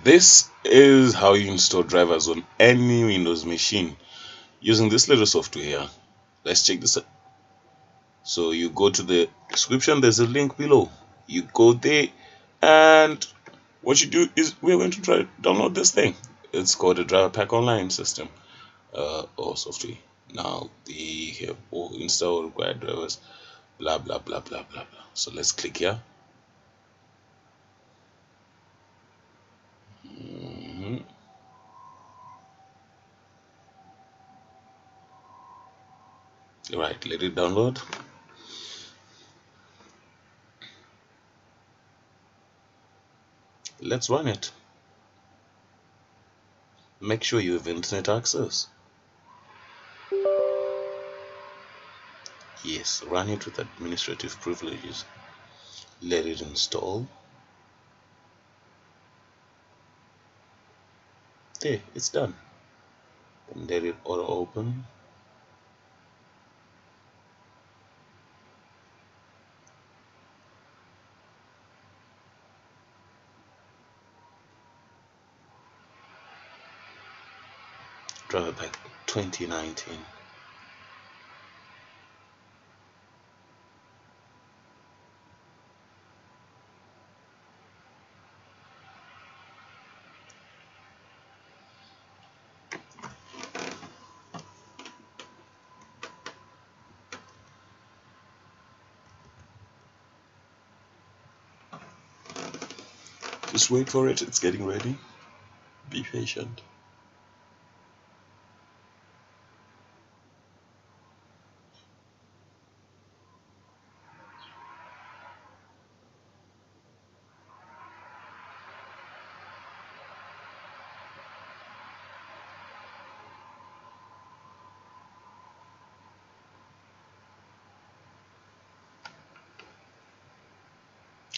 This is how you install drivers on any Windows machine using this little software here. Let's check this out. So you go to the description, there's a link below. You go there, and what you do is we're going to try download this thing. It's called a driver pack online system or software. Now they have all install required drivers, blah blah blah blah blah blah. So let's click here. Right, let it download. Let's run it. Make sure you have internet access. Yes, run it with administrative privileges. Let it install. There, it's done. Then let it auto open. Driver Pack 2019. Just wait for it, it's getting ready. Be patient.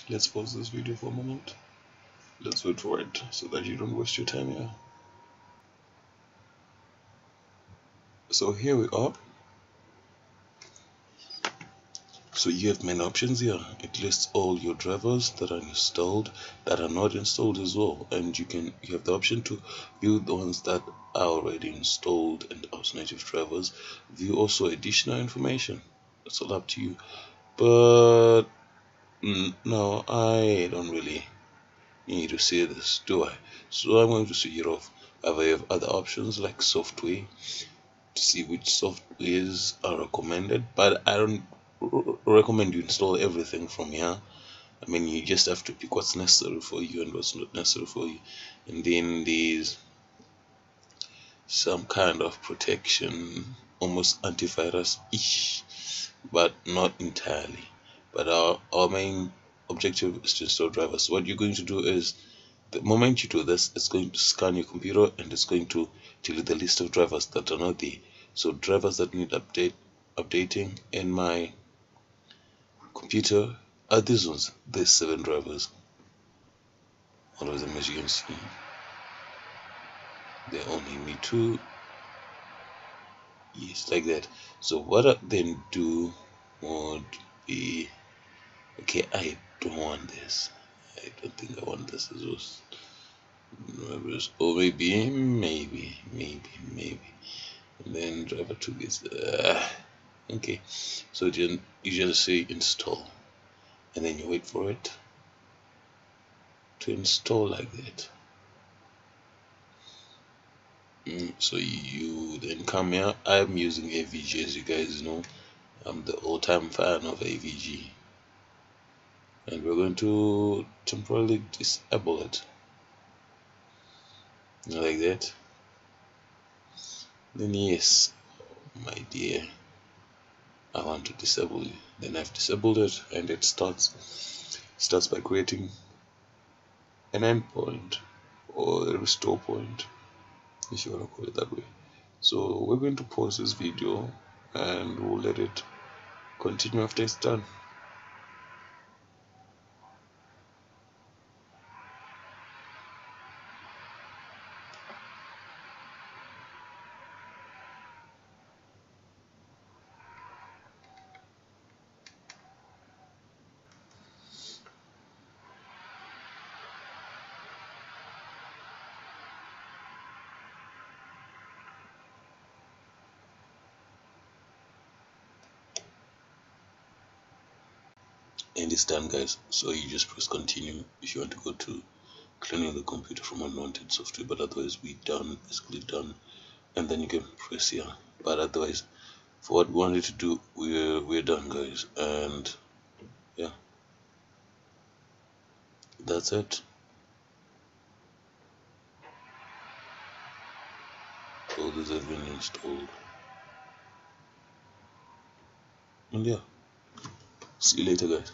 Let's pause this video for a moment. Let's wait for it so that you don't waste your time here. So here we are. So you have many options here. It lists all your drivers that are installed, that are not installed as well, and you have the option to view the ones that are already installed and alternative drivers. View also additional information. It's all up to you. But no, I don't really need to see this, do I? So I'm going to switch it off. I have other options like software to see which softwares are recommended, but I don't recommend you install everything from here. I mean, you just have to pick what's necessary for you and what's not necessary for you. And then there's some kind of protection, almost antivirus-ish, but not entirely. But our main objective is to install drivers. What you're going to do is, the moment you do this, it's going to scan your computer and it's going to tell you the list of drivers that are not there. So drivers that need updating in my computer are these ones. There's 7 drivers. All of them, as you can see, they only need 2. Yes, like that. So what I then do would be, okay, I don't want this. I don't think I want this as well. Or maybe. And then driver 2 gets okay. So then you just say install, and then you wait for it to install like that. So you then come here. I'm using AVG, as you guys know. I'm the all-time fan of AVG, and we're going to temporarily disable it like that. Then yes, my dear, I want to disable it. Then I've disabled it, and it starts by creating an endpoint or a restore point, if you want to call it that way. So we're going to pause this video and we'll let it continue after it's done. and it's done, guys. So you just press continue if you want to go to cleaning the computer from unwanted software, but otherwise we done, basically done. And then you can press here, but otherwise for what we wanted to do, we're done, guys. And yeah, that's it. All this has been installed, and yeah, see you later, guys.